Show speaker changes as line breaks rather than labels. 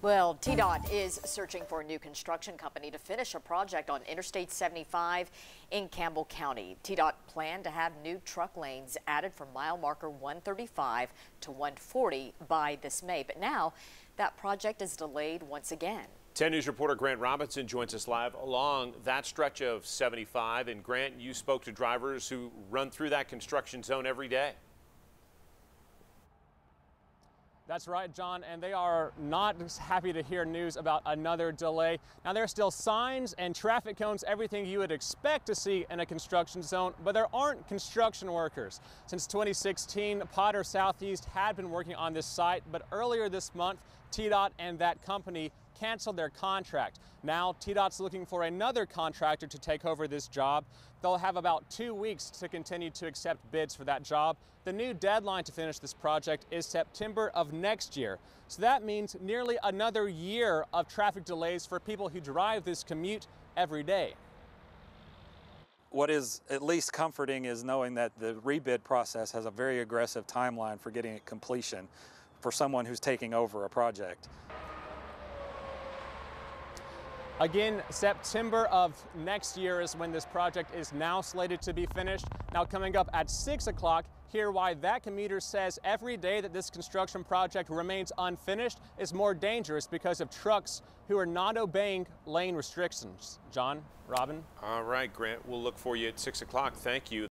Well, TDOT is searching for a new construction company to finish a project on Interstate 75 in Campbell County. TDOT planned to have new truck lanes added from mile marker 135 to 140 by this May, but now that project is delayed once again.
10 News reporter Grant Robinson joins us live along that stretch of 75. And Grant, you spoke to drivers who run through that construction zone every day.
That's right, John, and they are not happy to hear news about another delay. Now, there are still signs and traffic cones, everything you would expect to see in a construction zone, but there aren't construction workers. Since 2016, Potter Southeast had been working on this site, but earlier this month, TDOT and that company canceled their contract. Now, TDOT's looking for another contractor to take over this job. They'll have about 2 weeks to continue to accept bids for that job. The new deadline to finish this project is September of next year. So that means nearly another year of traffic delays for people who drive this commute every day.
What is at least comforting is knowing that the rebid process has a very aggressive timeline for getting it completion for someone who's taking over a project.
Again, September of next year is when this project is now slated to be finished. Now, coming up at 6 o'clock, hear why that commuter says every day that this construction project remains unfinished is more dangerous because of trucks who are not obeying lane restrictions. John, Robin?
All right, Grant, we'll look for you at 6 o'clock. Thank you.